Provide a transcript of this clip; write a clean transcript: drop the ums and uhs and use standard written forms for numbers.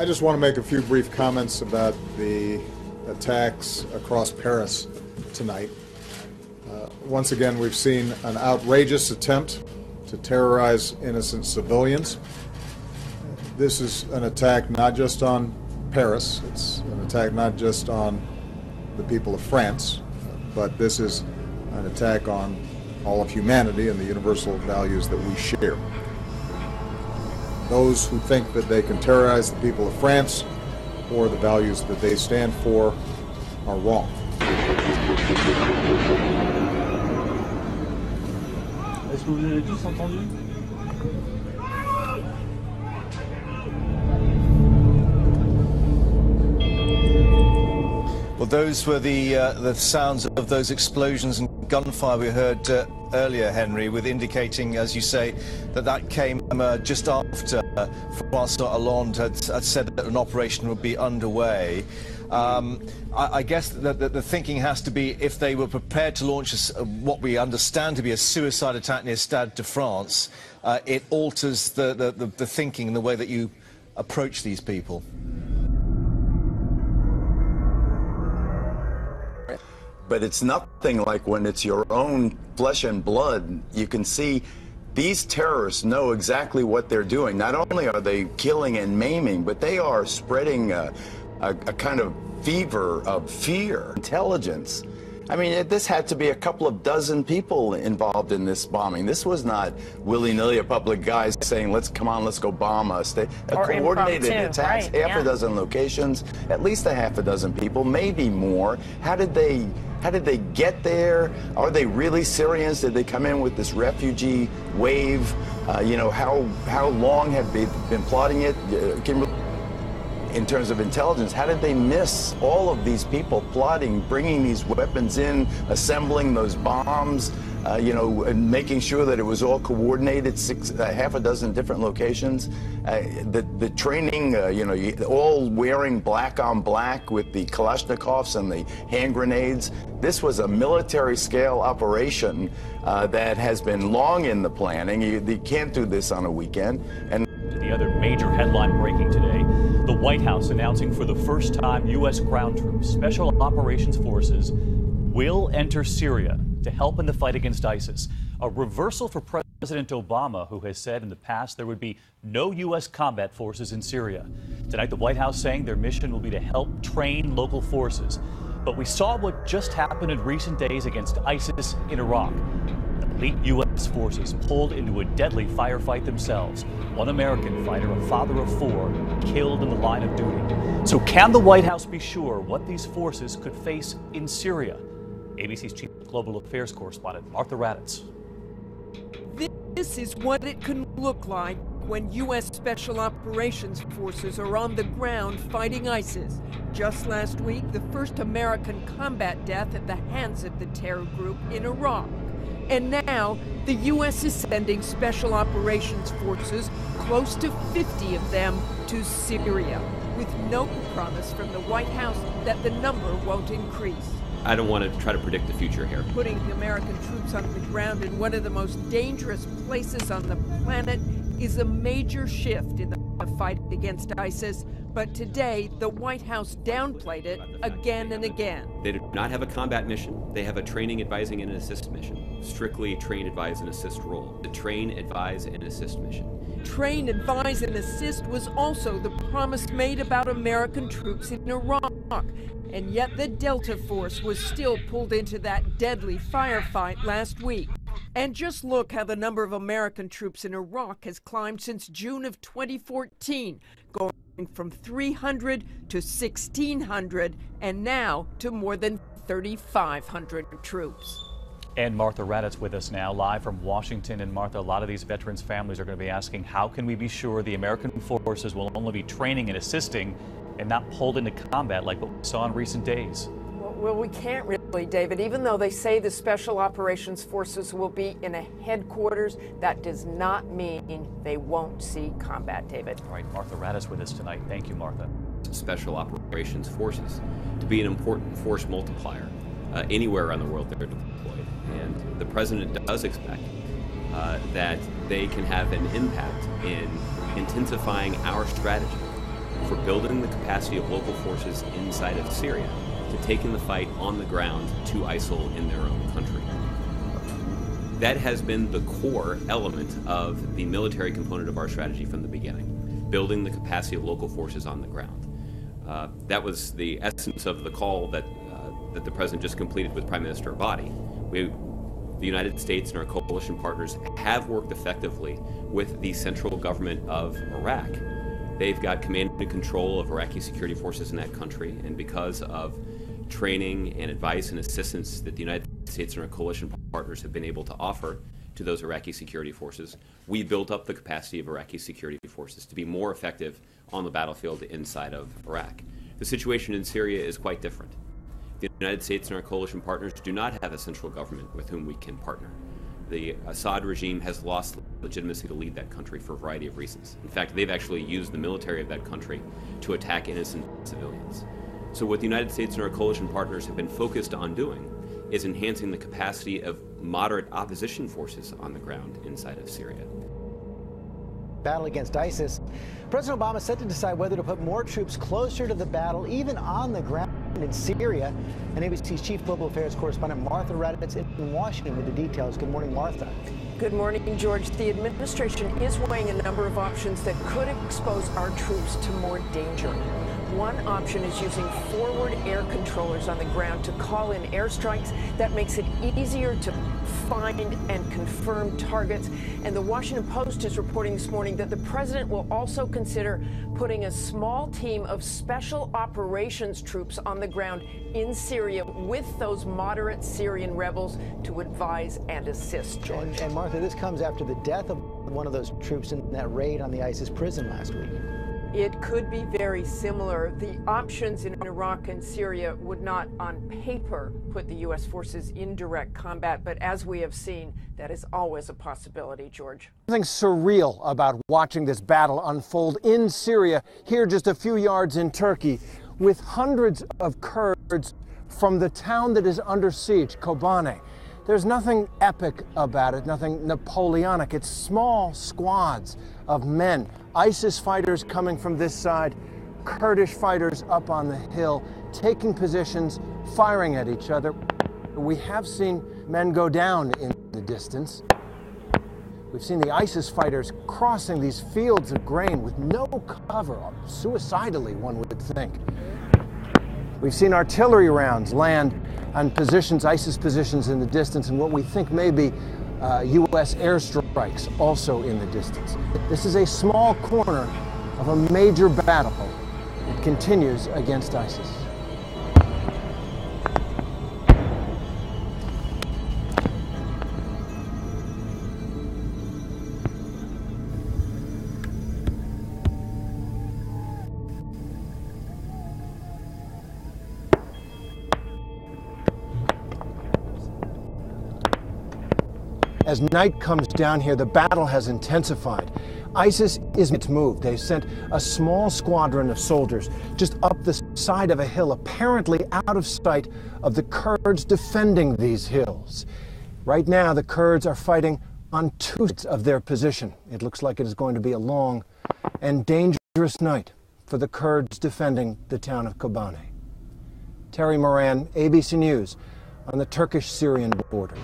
just want to make a few brief comments about the attacks across Paris tonight. Once again, we've seen an outrageous attempt to terrorize innocent civilians. This is an attack not just on Paris, it's an attack not just on the people of France, but this is an attack on all of humanity and the universal values that we share. Those who think that they can terrorize the people of France or the values that they stand for are wrong. Est-ce que vous avez tous entendu? Well, those were the sounds of those explosions and gunfire we heard earlier, Henry, with indicating, as you say, that came just after François Hollande had said that an operation would be underway. I guess the thinking has to be, if they were prepared to launch what we understand to be a suicide attack near Stade de France, it alters the thinking and the way that you approach these people. But it's nothing like when it's your own flesh and blood. You can see these terrorists know exactly what they're doing. Not only are they killing and maiming, but they are spreading a kind of fever of fear, intelligence. I mean, this had to be a couple of dozen people involved in this bombing. This was not willy-nilly a public guys saying, come on, let's go bomb us. They coordinated attacks, right, half a dozen locations, at least a half a dozen people, maybe more. How did they get there? Are they really Syrians? Did they come in with this refugee wave? You know, how long have they been plotting it? Kimberly, in terms of intelligence, how did they miss all of these people plotting, bringing these weapons in, assembling those bombs, you know, and making sure that it was all coordinated, half a dozen different locations? The training, you know, all wearing black on black with the Kalashnikovs and the hand grenades. This was a military-scale operation that has been long in the planning. You can't do this on a weekend. And the other major headline breaking today, the White House announcing for the first time U.S. ground troops, Special Operations Forces, will enter Syria to help in the fight against ISIS. A reversal for President Obama, who has said in the past there would be no U.S. combat forces in Syria. Tonight, the White House saying their mission will be to help train local forces. But we saw what just happened in recent days against ISIS in Iraq. Elite U.S. forces pulled into a deadly firefight themselves. One American fighter, a father of four, killed in the line of duty. So can the White House be sure what these forces could face in Syria? ABC's chief global affairs correspondent, Martha Raddatz. This is what it can look like when U.S. Special Operations Forces are on the ground fighting ISIS. Just last week, the first American combat death at the hands of the terror group in Iraq. And now, the U.S. is sending Special Operations Forces, close to 50 of them, to Syria, with no promise from the White House that the number won't increase. I don't want to try to predict the future here. Putting American troops on the ground in one of the most dangerous places on the planet is a major shift in the fight against ISIS, but today the White House downplayed it again and again. They do not have a combat mission. They have a training, advising, and assist mission. Strictly train, advise, and assist role. The train, advise, and assist mission. Train, advise, and assist was also the promise made about American troops in Iraq. And yet the Delta Force was still pulled into that deadly firefight last week. And just look how the number of American troops in Iraq has climbed since June of 2014, going from 300 to 1,600, and now to more than 3,500 troops. And Martha Raddatz with us now, live from Washington. And Martha, a lot of these veterans' families are going to be asking, how can we be sure the American forces will only be training and assisting and not pulled into combat like what we saw in recent days? Well, we can't really, David. Even though they say the Special Operations Forces will be in a headquarters, that does not mean they won't see combat, David. All right, Martha Raddatz with us tonight. Thank you, Martha. Special Operations Forces to be an important force multiplier anywhere around the world they're deployed. And the president does expect that they can have an impact in intensifying our strategy for building the capacity of local forces inside of Syria to taking the fight on the ground to ISIL in their own country. That has been the core element of the military component of our strategy from the beginning, building the capacity of local forces on the ground. That was the essence of the call that the President just completed with Prime Minister Abadi. The United States and our coalition partners have worked effectively with the central government of Iraq. They've got command and control of Iraqi security forces in that country, and because of training and advice and assistance that the United States and our coalition partners have been able to offer to those Iraqi security forces, we built up the capacity of Iraqi security forces to be more effective on the battlefield inside of Iraq. The situation in Syria is quite different. The United States and our coalition partners do not have a central government with whom we can partner. The Assad regime has lost legitimacy to lead that country for a variety of reasons. In fact, they've actually used the military of that country to attack innocent civilians. So what the United States and our coalition partners have been focused on doing is enhancing the capacity of moderate opposition forces on the ground inside of Syria. Battle against ISIS. President Obama set to decide whether to put more troops closer to the battle, even on the ground in Syria. And ABC's chief global affairs correspondent Martha Raddatz in Washington with the details. Good morning, Martha. Good morning, George. The administration is weighing a number of options that could expose our troops to more danger. One option is using forward air controllers on the ground to call in airstrikes. That makes it easier to find and confirm targets. And the Washington Post is reporting this morning that the president will also consider putting a small team of special operations troops on the ground in Syria with those moderate Syrian rebels to advise and assist, George. And Martha, this comes after the death of one of those troops in that raid on the ISIS prison last week. It could be very similar. The options in Iraq and Syria would not, on paper, put the U.S. forces in direct combat, but as we have seen, that is always a possibility, George. Something surreal about watching this battle unfold in Syria, here just a few yards in Turkey, with hundreds of Kurds from the town that is under siege, Kobane. There's nothing epic about it, nothing Napoleonic. It's small squads of men, ISIS fighters coming from this side, Kurdish fighters up on the hill, taking positions, firing at each other. We have seen men go down in the distance. We've seen the ISIS fighters crossing these fields of grain with no cover, suicidally, one would think. We've seen artillery rounds land on positions, ISIS positions in the distance, and what we think may be U.S. airstrikes also in the distance. This is a small corner of a major battle that continues against ISIS. As night comes down here, the battle has intensified. ISIS isn't moved. They've sent a small squadron of soldiers just up the side of a hill, apparently out of sight of the Kurds defending these hills. Right now, the Kurds are fighting on two sides of their position. It looks like it is going to be a long and dangerous night for the Kurds defending the town of Kobane. Terry Moran, ABC News, on the Turkish-Syrian border.